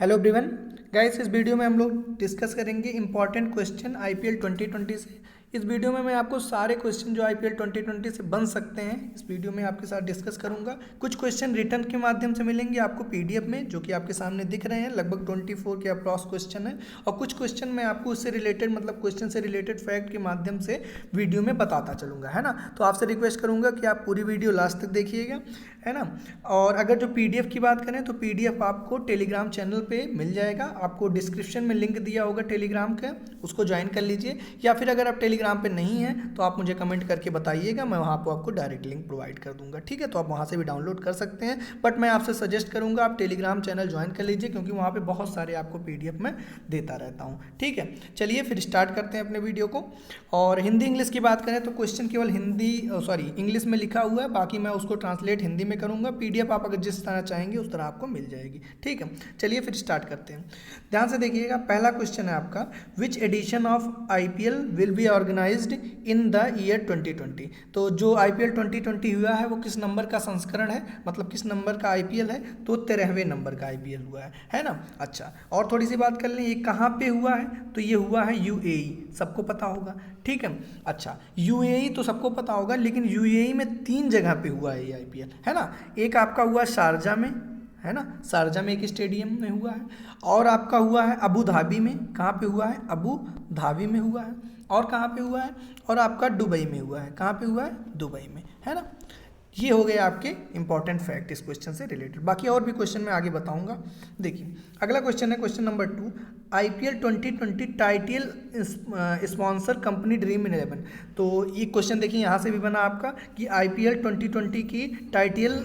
Hello everyone guys, इस video में हम लोग डिस्कस करेंगे इंपॉर्टेंट क्वेश्चन आईपीएल 2020 से। इस वीडियो में मैं आपको सारे क्वेश्चन जो आईपीएल 2020 से बन सकते हैं इस वीडियो में आपके साथ डिस्कस करूंगा। कुछ क्वेश्चन रिटर्न के माध्यम से मिलेंगे आपको पीडीएफ में, जो कि आपके सामने दिख रहे हैं। लगभग 24 के अप्रॉक्स क्वेश्चन है और कुछ क्वेश्चन मैं आपको उससे रिलेटेड मतलब क्वेश्चन से रिलेटेड फैक्ट के माध्यम से वीडियो में बताता चलूँगा, है ना। तो आपसे रिक्वेस्ट करूँगा कि आप पूरी वीडियो लास्ट तक देखिएगा, है ना। और अगर जो पीडीएफ की बात करें तो पीडीएफ आपको टेलीग्राम चैनल पे मिल जाएगा। आपको डिस्क्रिप्शन में लिंक दिया होगा टेलीग्राम का, उसको ज्वाइन कर लीजिए। या फिर अगर आप टेलीग्राम पे नहीं हैं तो आप मुझे कमेंट करके बताइएगा, मैं वहाँ पर आपको डायरेक्ट लिंक प्रोवाइड कर दूंगा, ठीक है। तो आप वहाँ से भी डाउनलोड कर सकते हैं, बट मैं आपसे सजेस्ट करूँगा आप टेलीग्राम चैनल ज्वाइन कर लीजिए, क्योंकि वहाँ पर बहुत सारे आपको पीडीएफ में देता रहता हूँ, ठीक है। चलिए फिर स्टार्ट करते हैं अपने वीडियो को। और हिंदी इंग्लिश की बात करें तो क्वेश्चन केवल इंग्लिश में लिखा हुआ है, बाकी मैं उसको ट्रांसलेट हिंदी में करूँगा। पीडीएफ आप अगर जिस तरह चाहेंगे उस तरह आपको मिल जाएगी, ठीक है। चलिए फिर स्टार्ट करते हैं। ध्यान से देखिएगा, पहला क्वेश्चन है आपका, which edition of IPL will be organised in the year 2020। तो जो आईपीएल 2020 हुआ है वो किस नंबर का संस्करण है, मतलब किस नंबर का आईपीएल है, तो 13वें नंबर का आईपीएल हुआ है ना। अच्छा, और थोड़ी सी बात कर लें, ये कहाँ पे हुआ है, तो ये हुआ है यूएई, सबको पता होगा, ठीक है। अच्छा, यूएई तो सबको पता होगा, लेकिन यूएई में 3 जगह पे हुआ है ये आईपीएल, है ना। एक आपका हुआ शारजा में, है ना, शारजा में एक स्टेडियम में हुआ है। और आपका हुआ है अबू धाबी में, कहाँ पे हुआ है, अबू धाबी में हुआ है। और कहाँ पे हुआ है, और आपका दुबई में हुआ है, कहाँ पे हुआ है, दुबई में, है ना। ये हो गए आपके इंपॉर्टेंट फैक्ट इस क्वेश्चन से रिलेटेड। बाकी और भी क्वेश्चन मैं आगे बताऊंगा। देखिए अगला क्वेश्चन है question number 2, IPL 2020 title sponsor company dream 11। तो ये क्वेश्चन देखिए यहाँ से भी बना आपका कि आईपीएल 2020 की टाइटल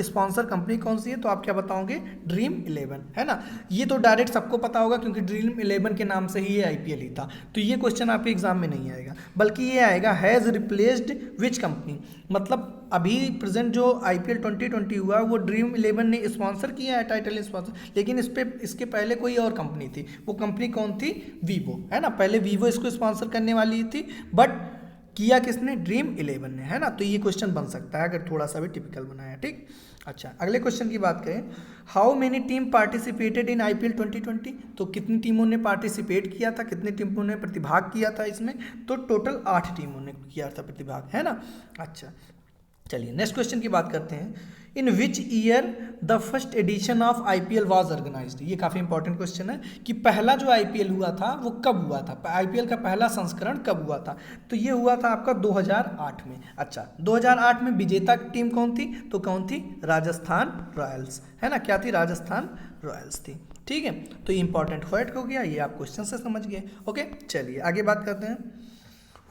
स्पॉन्सर कंपनी कौन सी है, तो आप क्या बताओगे, ड्रीम 11, है ना। ये तो डायरेक्ट सबको पता होगा, क्योंकि ड्रीम 11 के नाम से ही ये आईपीएल ही था। तो ये क्वेश्चन आपके एग्जाम में नहीं आएगा, बल्कि ये आएगा हैज़ रिप्लेस्ड विच कंपनी। मतलब अभी प्रेजेंट जो आईपीएल 2020 हुआ वो ड्रीम 11 ने स्पॉन्सर किया है, टाइटल स्पॉन्सर, लेकिन इसके पहले कोई और कंपनी थी। वो कंपनी कौन थी, वीवो, है ना। पहले वीवो इसको स्पॉन्सर करने वाली थी, बट किया किसने, ड्रीम 11 ने, है ना। तो ये क्वेश्चन बन सकता है अगर थोड़ा सा भी टिपिकल बनाया, ठीक। अच्छा, अगले क्वेश्चन की बात करें, how many team participated in IPL 2020। तो कितनी टीमों ने पार्टिसिपेट किया था, कितनी टीमों ने प्रतिभाग किया था इसमें, तो टोटल 8 टीमों ने किया था प्रतिभाग, है ना। अच्छा, चलिए नेक्स्ट क्वेश्चन की बात करते हैं, in which year the first edition of IPL was organised. ये काफ़ी इंपॉर्टेंट क्वेश्चन है कि पहला जो आईपीएल हुआ था वो कब हुआ था, आईपीएल का पहला संस्करण कब हुआ था, तो ये हुआ था आपका 2008 में। अच्छा, 2008 में विजेता टीम कौन थी, तो कौन थी, राजस्थान रॉयल्स, है ना। क्या थी, राजस्थान रॉयल्स थी, ठीक है। तो ये इंपॉर्टेंट फैक्ट हो गया, ये आप क्वेश्चन से समझ गए, ओके। चलिए आगे बात करते हैं,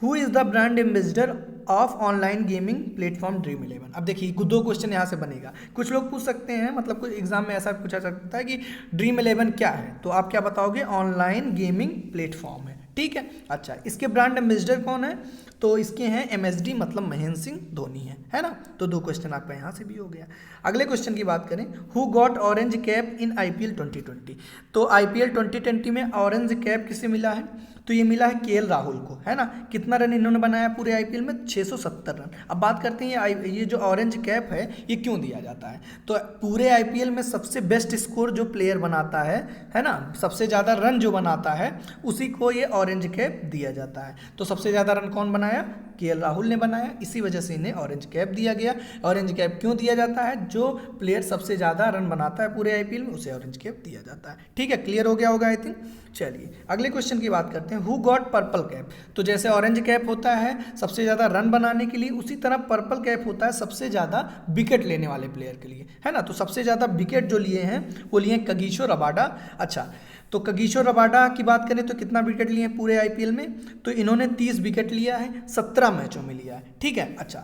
who is the brand ambassador of online gaming platform dream 11। अब देखिए 2 क्वेश्चन यहाँ से बनेगा। कुछ लोग पूछ सकते हैं, मतलब कुछ एग्जाम में ऐसा पूछा सकता है कि ड्रीम 11 क्या है, तो आप क्या बताओगे, ऑनलाइन गेमिंग प्लेटफॉर्म है, ठीक है। अच्छा, इसके ब्रांड एम्बेसडर कौन है, तो इसके हैं एमएसडी, मतलब महेंद्र सिंह धोनी है ना। तो 2 क्वेश्चन आपका यहाँ से भी हो गया। अगले क्वेश्चन की बात करें, who got orange cap in IPL 2020। तो आईपीएल 2020 में ऑरेंज कैप किसे मिला है, तो ये मिला है केएल राहुल को, है ना। कितना रन इन्होंने बनाया पूरे आईपीएल में, 670 रन। अब बात करते हैं ये जो ऑरेंज कैप है ये क्यों दिया जाता है, तो पूरे आईपीएल में सबसे बेस्ट स्कोर जो प्लेयर बनाता है ना, सबसे ज़्यादा रन जो बनाता है उसी को ये ऑरेंज कैप दिया जाता है। तो सबसे ज़्यादा रन कौन बनाया, केएल राहुल ने बनाया, इसी वजह से इन्हें ऑरेंज कैप दिया गया। ऑरेंज कैप क्यों दिया जाता है, जो प्लेयर सबसे ज़्यादा रन बनाता है पूरे आईपीएल में उसे ऑरेंज कैप दिया जाता है, ठीक है। क्लियर हो गया होगा आई थिंक। चलिए अगले क्वेश्चन की बात करते हैं, हु गॉट पर्पल कैप। तो जैसे ऑरेंज कैप होता है सबसे ज़्यादा रन बनाने के लिए, उसी तरह पर्पल कैप होता है सबसे ज़्यादा विकेट लेने वाले प्लेयर के लिए, है ना। तो सबसे ज़्यादा विकेट जो लिए हैं वो लिए कागिसो रबाडा। अच्छा, तो कागिसो रबाडा की बात करें तो कितना विकेट लिए हैं पूरे आईपीएल में, तो इन्होंने 30 विकेट लिया है, 17 मैचों में लिया है, ठीक है। अच्छा,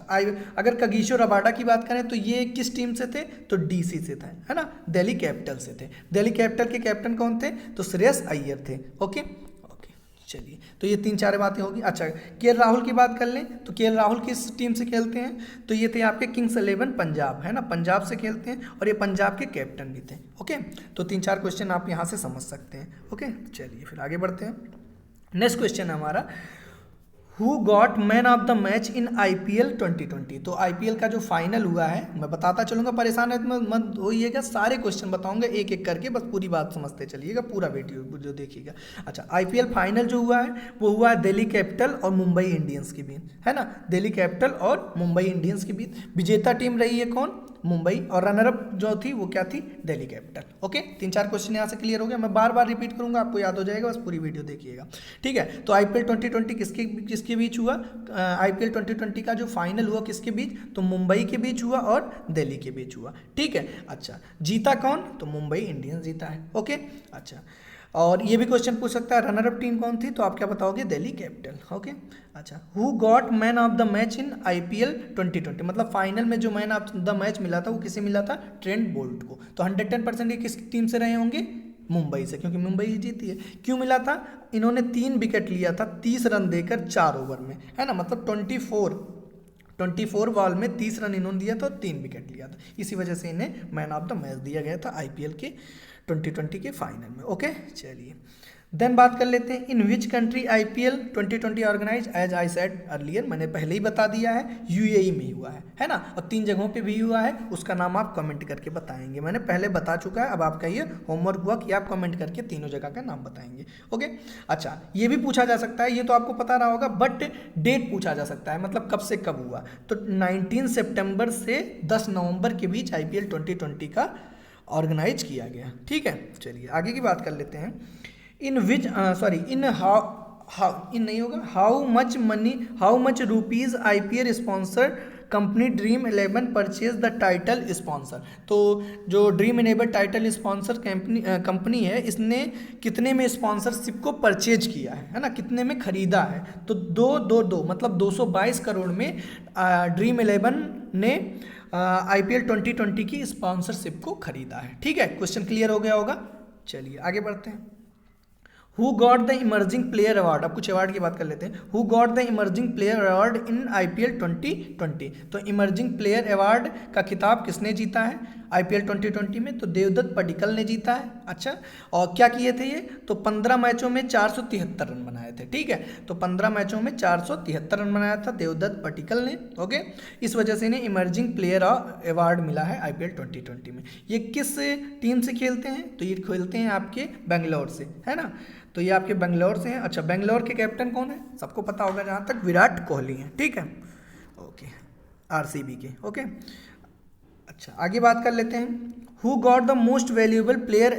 अगर कागिसो रबाडा की बात करें तो ये किस टीम से थे, तो डीसी से थे, है ना, दिल्ली कैपिटल से थे। दिल्ली कैपिटल के कैप्टन कौन थे, तो श्रेयस अय्यर थे, ओके। चलिए, तो ये 3-4 बातें होगी। अच्छा, केएल राहुल की बात कर लें तो केएल राहुल किस टीम से खेलते हैं, तो ये थे आपके किंग्स 11 पंजाब, है ना, पंजाब से खेलते हैं, और ये पंजाब के कैप्टन भी थे, ओके। तो 3-4 क्वेश्चन आप यहाँ से समझ सकते हैं, ओके। चलिए फिर आगे बढ़ते हैं। नेक्स्ट क्वेश्चन है हमारा, who got man of the match in IPL 2020। तो IPL का जो फाइनल हुआ है मैं बताता चलूँगा, परेशान मत होइएगा, सारे क्वेश्चन बताऊंगा एक एक करके, बस पूरी बात समझते चलिएगा, पूरा वीडियो जो देखिएगा। अच्छा, IPL फाइनल जो हुआ है वो हुआ है दिल्ली कैपिटल और मुंबई इंडियंस के बीच, है ना, दिल्ली कैपिटल और मुंबई इंडियंस के बीच। विजेता टीम रही है कौन? मुंबई, और रनरअप जो थी वो क्या थी? दिल्ली कैपिटल। ओके, 3-4 क्वेश्चन यहाँ से क्लियर हो गया, मैं बार बार रिपीट करूंगा, आपको याद हो जाएगा, बस पूरी वीडियो देखिएगा, ठीक है। तो IPL 2020 किसके बीच हुआ? IPL 2020 का जो फाइनल हुआ किसके बीच? तो मुंबई के बीच हुआ और दिल्ली के बीच हुआ, ठीक है। अच्छा, जीता कौन? तो मुंबई इंडियंस जीता है। ओके, अच्छा, और ये भी क्वेश्चन पूछ सकता है रनर अप टीम कौन थी? तो आप क्या बताओगे? दिल्ली कैपिटल। ओके, अच्छा, who got man of the match in IPL 2020, मतलब फाइनल में जो मैन ऑफ द मैच मिला था वो किसे मिला था? ट्रेंट बोल्ट को। तो 110% ये किस टीम से रहे होंगे? मुंबई से, क्योंकि मुंबई ही जीती है। क्यों मिला था? इन्होंने 3 विकेट लिया था 30 रन देकर 4 ओवर में, है ना, मतलब 24 बॉल में 30 रन इन्होंने दिया था और 3 विकेट लिया था, इसी वजह से इन्हें मैन ऑफ द मैच दिया गया था IPL के 2020 के फाइनल में। ओके, चलिए देन बात कर लेते हैं, in which country IPL 2020 organise? As I said earlier, मैंने पहले ही बता दिया है, UAE में हुआ है ना, और 3 जगहों पे भी हुआ है, उसका नाम आप कमेंट करके बताएंगे, मैंने पहले बता चुका है, अब आपका ये होमवर्क हुआ कि आप कमेंट करके तीनों जगह का नाम बताएंगे। ओके, अच्छा, ये भी पूछा जा सकता है, ये तो आपको पता रहा होगा, बट डेट पूछा जा सकता है, मतलब कब से कब हुआ। तो 19 सितंबर से 10 नवंबर के बीच IPL 2020 का ऑर्गेनाइज किया गया, ठीक है। चलिए आगे की बात कर लेते हैं, in which in how in नहीं होगा, how much rupees IPL sponsor company dream 11 purchase the title sponsor. तो जो dream enable title sponsor company है, इसने कितने में स्पॉन्सरशिप को परचेज किया है ना, कितने में खरीदा है? तो 2 मतलब 222 करोड़ में ड्रीम 11 ने IPL 2020 की स्पॉन्सरशिप को खरीदा है, ठीक है। क्वेश्चन क्लियर हो गया होगा। चलिए आगे बढ़ते हैं, who got the emerging player award. अब कुछ अवार्ड की बात कर लेते हैं, who got the emerging player award in IPL 2020। तो इमर्जिंग प्लेयर अवार्ड का खिताब किसने जीता है IPL 2020 में? तो देवदत्त पडिक्कल ने जीता है। अच्छा, और क्या किए थे ये? तो 15 मैचों में 473 रन बनाए थे, ठीक है। तो 15 मैचों में 473 रन बनाया था देवदत्त पडिक्कल ने। ओके, इस वजह से इन्हें इमर्जिंग प्लेयर अवार्ड मिला है IPL 2020 में। ये किस टीम से खेलते हैं? तो ये खेलते हैं आपके बेंगलोर से, है ना, तो ये आपके बेंगलोर से हैं। अच्छा, बेंगलोर के कैप्टन कौन है? सबको पता होगा जहाँ तक, विराट कोहली हैं, ठीक है। ओके, RCB के। ओके, अच्छा, आगे बात कर लेते हैं, who got the most valuable player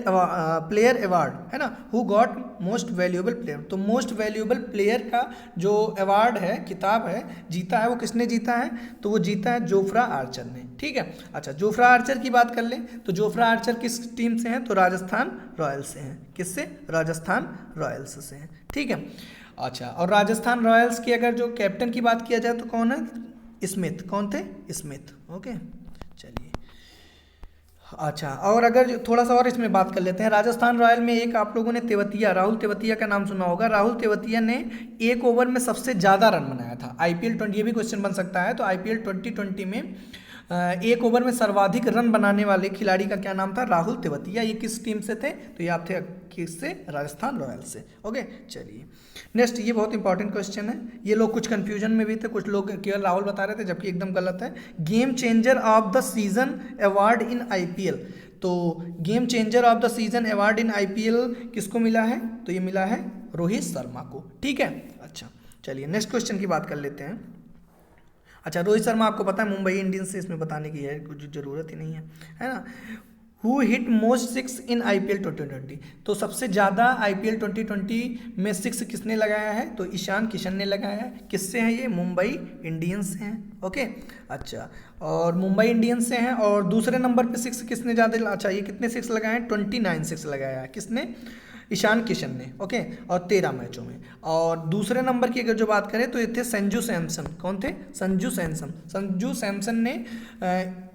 award, है ना, who got most valuable player. तो मोस्ट वैल्यूएबल प्लेयर का जो अवार्ड है, किताब है, जीता है, वो किसने जीता है? तो वो जीता है जोफ्रा आर्चर ने, ठीक है। अच्छा, जोफ्रा आर्चर की बात कर लें, तो जोफ्रा आर्चर किस टीम से हैं? तो राजस्थान रॉयल्स से हैं। किससे? राजस्थान रॉयल्स से हैं, ठीक है। अच्छा, और राजस्थान रॉयल्स की अगर जो कैप्टन की बात किया जाए तो कौन है? स्मिथ। कौन थे? स्मिथ। ओके, चलिए, अच्छा, और अगर थोड़ा सा और इसमें बात कर लेते हैं, राजस्थान रॉयल में एक आप लोगों ने तेवतिया, राहुल तेवतिया का नाम सुना होगा। राहुल तेवतिया ने 1 ओवर में सबसे ज़्यादा रन बनाया था IPL 20, ये भी क्वेश्चन बन सकता है। तो IPL 2020 में 1 ओवर में सर्वाधिक रन बनाने वाले खिलाड़ी का क्या नाम था? राहुल तेवतिया। ये किस टीम से थे? तो ये आप थे किससे? राजस्थान रॉयल्स से। ओके, चलिए नेक्स्ट, ये बहुत इंपॉर्टेंट क्वेश्चन है, ये लोग कुछ कंफ्यूजन में भी थे, कुछ लोग केवल राहुल बता रहे थे जबकि एकदम गलत है। Game changer of the season award in IPL। तो game changer of the season award in IPL किसको मिला है? तो ये मिला है रोहित शर्मा को, ठीक है। अच्छा, चलिए नेक्स्ट क्वेश्चन की बात कर लेते हैं। अच्छा, रोहित शर्मा आपको पता है मुंबई इंडियंस से, इसमें बताने की है कुछ ज़रूरत ही नहीं है ना। Who hit most 6 in IPL 2020। तो सबसे ज़्यादा IPL 2020 में 6 किसने लगाया है? तो ईशान किशन ने लगाया है। किससे हैं ये? मुंबई इंडियंस से हैं। ओके, अच्छा, और मुंबई इंडियंस से हैं, और दूसरे नंबर पे 6 किसने ज़्यादा, अच्छा, ये कितने 6 लगाए हैं? 29 6 लगाया है। किसने? ईशान किशन ने। ओके, और 13 मैचों में। और दूसरे नंबर की अगर जो बात करें तो ये थे संजू सैमसन। कौन थे? संजू सैमसन। संजू सैमसन ने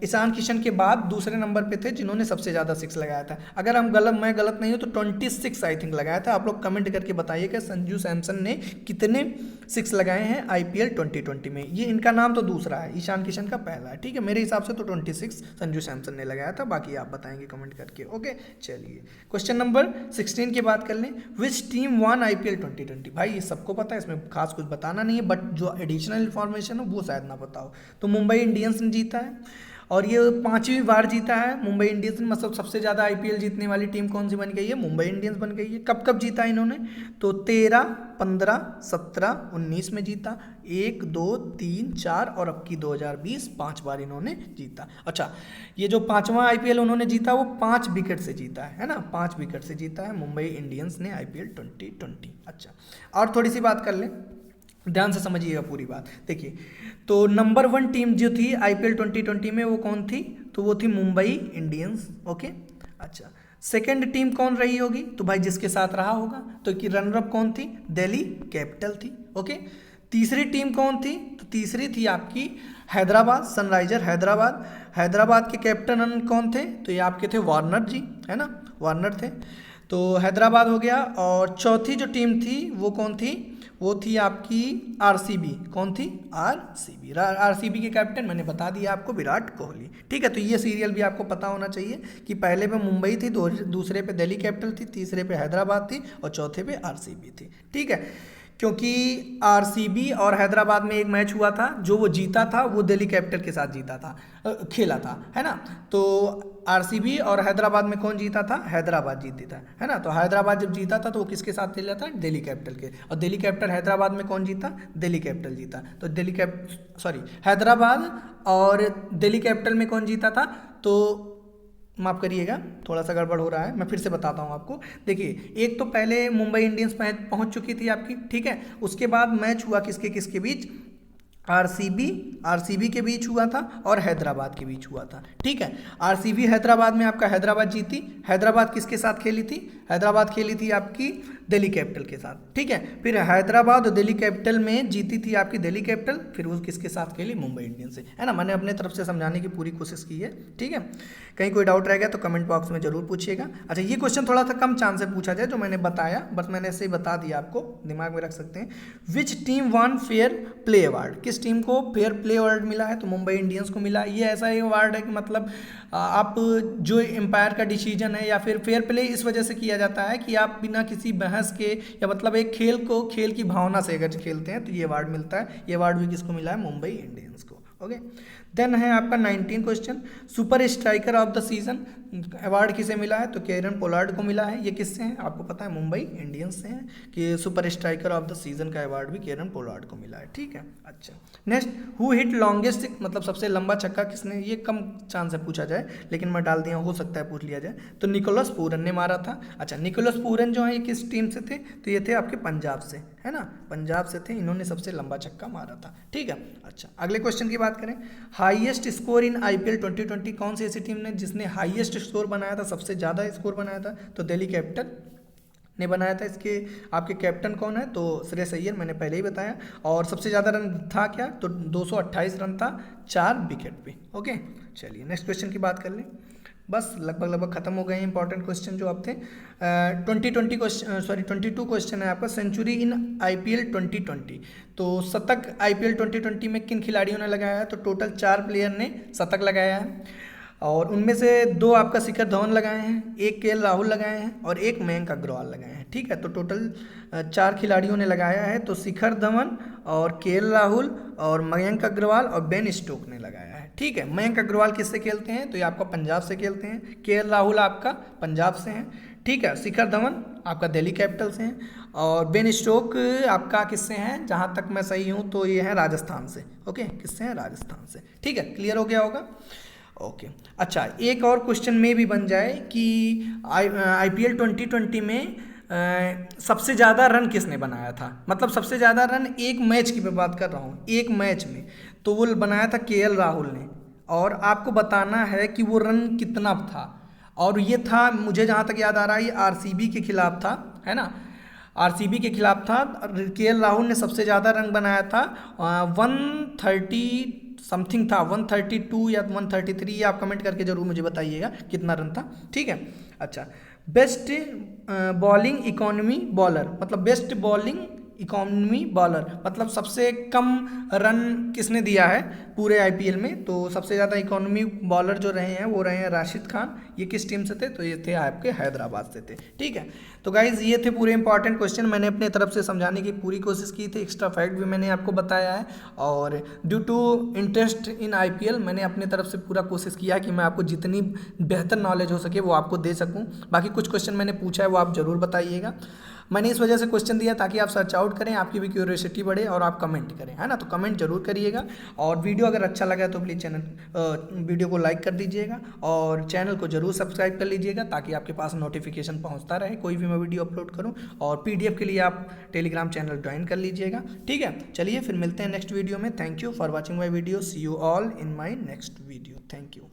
ईशान किशन के बाद दूसरे नंबर पे थे जिन्होंने सबसे ज़्यादा 6 लगाया था। अगर मैं गलत नहीं हूँ तो 26 आई थिंक लगाया था। आप लोग कमेंट करके बताइए कि संजू सैमसन ने कितने 6 लगाए हैं IPL 2020 में। ये इनका नाम तो दूसरा है, ईशान किशन का पहला है, ठीक है। मेरे हिसाब से तो 26 संजू सैमसन ने लगाया था, बाकी आप बताएंगे कमेंट करके। ओके, चलिए क्वेश्चन नंबर 16 की बात कर लें, विच टीम वन IPL 2020। भाई ये सबको पता है, इसमें खास कुछ बताना नहीं है, बट जो एडिशनल इन्फॉर्मेशन है वो शायद ना पता हो। तो मुंबई इंडियंस ने जीता है और ये 5वीं बार जीता है मुंबई इंडियंस ने। मतलब सबसे ज़्यादा IPL जीतने वाली टीम कौन सी बन गई है? मुंबई इंडियंस बन गई है। कब कब जीता इन्होंने? तो 13, 15, 17, 19 में जीता, 1, 2, 3, 4 और अब की 2020 5 बार इन्होंने जीता। अच्छा, ये जो 5वां IPL उन्होंने जीता वो 5 विकेट से जीता है ना, 5 विकेट से जीता है मुंबई इंडियंस ने IPL 2020। अच्छा, और थोड़ी सी बात कर लें, ध्यान से समझिएगा पूरी बात। देखिए, तो नंबर 1 टीम जो थी IPL 2020 में वो कौन थी? तो वो थी मुंबई इंडियंस। ओके, अच्छा, सेकंड टीम कौन रही होगी? तो भाई जिसके साथ रहा होगा, तो कि रनर अप कौन थी? दिल्ली कैपिटल थी। ओके, तीसरी टीम कौन थी? तो तीसरी थी आपकी हैदराबाद सनराइजर हैदराबाद। हैदराबाद के कैप्टन कौन थे? तो ये आपके थे वार्नर जी, है ना, वार्नर थे। तो हैदराबाद हो गया। और चौथी जो टीम थी वो कौन थी? वो थी आपकी RCB। कौन थी? RCB के कैप्टन मैंने बता दिया आपको, विराट कोहली। ठीक है, तो ये सीरियल भी आपको पता होना चाहिए कि पहले पे मुंबई थी, दूसरे पे दिल्ली कैपिटल थी, तीसरे पे हैदराबाद थी और चौथे पे RCB थी। ठीक है, क्योंकि RCB और हैदराबाद में एक मैच हुआ था, जो वो जीता था वो दिल्ली कैपिटल के साथ जीता था, खेला था, है ना। तो RCB और हैदराबाद में कौन जीता था? हैदराबाद जीती था, है ना। तो हैदराबाद जब जीता था तो वो किसके साथ खेला था? दिल्ली कैपिटल के। और दिल्ली कैपिटल हैदराबाद में कौन जीता? दिल्ली कैपिटल जीता। तो हैदराबाद और दिल्ली कैपिटल में कौन जीता था? तो माफ़ करिएगा, थोड़ा सा गड़बड़ हो रहा है, मैं फिर से बताता हूँ आपको। देखिए, एक तो पहले मुंबई इंडियंस मैच पहुँच चुकी थी आपकी, ठीक है। उसके बाद मैच हुआ किसके किसके बीच? RCB के बीच हुआ था और हैदराबाद के बीच हुआ था। ठीक है, RCB हैदराबाद में आपका हैदराबाद जीती। हैदराबाद किसके साथ खेली थी? हैदराबाद खेली थी आपकी दिल्ली कैपिटल के साथ। ठीक है, फिर हैदराबाद और दिल्ली कैपिटल में जीती थी आपकी दिल्ली कैपिटल, फिर वो किसके साथ खेली? मुंबई इंडियंस से, है ना। मैंने अपने तरफ से समझाने की पूरी कोशिश की है। ठीक है, कहीं कोई डाउट रह गया तो कमेंट बॉक्स में जरूर पूछिएगा। अच्छा, ये क्वेश्चन थोड़ा सा कम चांस से पूछा जाए, जो मैंने बताया, बस मैंने ऐसे ही बता दिया, आपको दिमाग में रख सकते हैं। Which team one fair play award? किस टीम को फेयर प्ले अवार्ड मिला है? तो मुंबई इंडियंस को मिला। ये ऐसा एक अवार्ड है कि मतलब आप जो एम्पायर का डिसीजन है, या फिर फेयर प्ले इस वजह से किया जाता है कि आप बिना किसी बहस के, या मतलब एक खेल की भावना से अगर खेलते हैं तो ये अवार्ड मिलता है। ये अवार्ड भी किसको मिला है? मुंबई इंडियंस को। ओके, देन है आपका 19 question, super striker of the season award किसे मिला है? तो केरन पोलार्ड को मिला है। ये किससे हैं? आपको पता है, मुंबई इंडियंस से हैं कि super striker of the season का अवार्ड भी केरन पोलार्ड को मिला है। ठीक है, अच्छा, नेक्स्ट, हु हिट लॉन्गेस्ट, मतलब सबसे लंबा छक्का किसने? ये कम चांस से पूछा जाए, लेकिन मैं डाल दिया, हो सकता है पूछ लिया जाए। तो निकोलस पूरन ने मारा था। अच्छा, निकोलस पूरन जो है ये किस टीम से थे? तो ये थे आपके पंजाब से, है ना, पंजाब से थे। इन्होंने सबसे लंबा छक्का मारा था। ठीक है, अच्छा, अगले क्वेश्चन की बात करें, हाईएस्ट स्कोर इन IPL 2020 कौन सी ऐसी टीम ने जिसने हाईएस्ट स्कोर बनाया था, सबसे ज़्यादा स्कोर बनाया था? तो दिल्ली कैपिटल ने बनाया था। इसके आपके कैप्टन कौन है? तो श्रेयस अय्यर, मैंने पहले ही बताया। और सबसे ज़्यादा रन था क्या? तो 228 रन था 4 विकेट पे। ओके, चलिए नेक्स्ट क्वेश्चन की बात कर लें। बस लगभग खत्म हो गए इंपॉर्टेंट क्वेश्चन जो आप थे। 22 क्वेश्चन है आपका, सेंचुरी इन IPL 2020। तो शतक IPL 2020 में किन खिलाड़ियों ने लगाया है? तो टोटल 4 प्लेयर ने शतक लगाया है, और उनमें से 2 आपका शिखर धवन लगाए हैं, 1 KL राहुल लगाए हैं और 1 मयंक अग्रवाल लगाए हैं। ठीक है, तो टोटल 4 खिलाड़ियों ने लगाया है। तो शिखर धवन और KL राहुल और मयंक अग्रवाल और बेन स्टोक ने लगाया है। ठीक है, मयंक अग्रवाल किससे खेलते हैं? तो ये आपका पंजाब से खेलते हैं। KL राहुल आपका पंजाब से हैं। ठीक है, शिखर धवन आपका दिल्ली कैपिटल से हैं, और बेन स्टोक आपका किससे हैं? जहाँ तक मैं सही हूँ तो ये हैं राजस्थान से। ओके, किससे हैं? राजस्थान से। ठीक है, क्लियर हो गया होगा। ओके, अच्छा, एक और क्वेश्चन में भी बन जाए कि IPL 2020 में सबसे ज़्यादा रन किसने बनाया था? मतलब सबसे ज़्यादा रन एक मैच की मैं बात कर रहा हूँ, एक मैच में, तो वो बनाया था KL राहुल ने। और आपको बताना है कि वो रन कितना था, और ये था, मुझे जहाँ तक याद आ रहा है, ये RCB के खिलाफ था, है ना, RCB के खिलाफ था। KL राहुल ने सबसे ज़्यादा रन बनाया था, 130 समथिंग था, 132 या 133, आप कमेंट करके जरूर मुझे बताइएगा कितना रन था। ठीक है, अच्छा, बेस्ट बॉलिंग इकोनॉमी बॉलर, मतलब बेस्ट बॉलिंग इकोनॉमी बॉलर, मतलब सबसे कम रन किसने दिया है पूरे आईपीएल में। तो सबसे ज़्यादा इकोनॉमी बॉलर जो रहे हैं वो रहे हैं राशिद खान। ये किस टीम से थे, तो ये थे आपके हैदराबाद से थे। ठीक है, तो गाइज ये थे पूरे इंपॉर्टेंट क्वेश्चन, मैंने अपने तरफ से समझाने की पूरी कोशिश की थी, एक्स्ट्रा फैक्ट भी मैंने आपको बताया है। और due to interest in IPL मैंने अपने तरफ से पूरा कोशिश किया कि मैं आपको जितनी बेहतर नॉलेज हो सके वो आपको दे सकूं। बाकी कुछ क्वेश्चन मैंने पूछा है वो आप ज़रूर बताइएगा। मैंने इस वजह से क्वेश्चन दिया ताकि आप सर्च आउट करें, आपकी भी क्यूरियोसिटी बढ़े और आप कमेंट करें, है ना। तो कमेंट जरूर करिएगा और वीडियो अगर अच्छा लगा तो प्लीज़ वीडियो को लाइक कर दीजिएगा और चैनल को जरूर सब्सक्राइब कर लीजिएगा ताकि आपके पास नोटिफिकेशन पहुंचता रहे कोई भी मैं वीडियो अपलोड करूं। और पीडीएफ के लिए आप टेलीग्राम चैनल ज्वाइन कर लीजिएगा। ठीक है, चलिए फिर मिलते हैं नेक्स्ट वीडियो में। Thank you for watching my video. See you all in my next video. Thank you.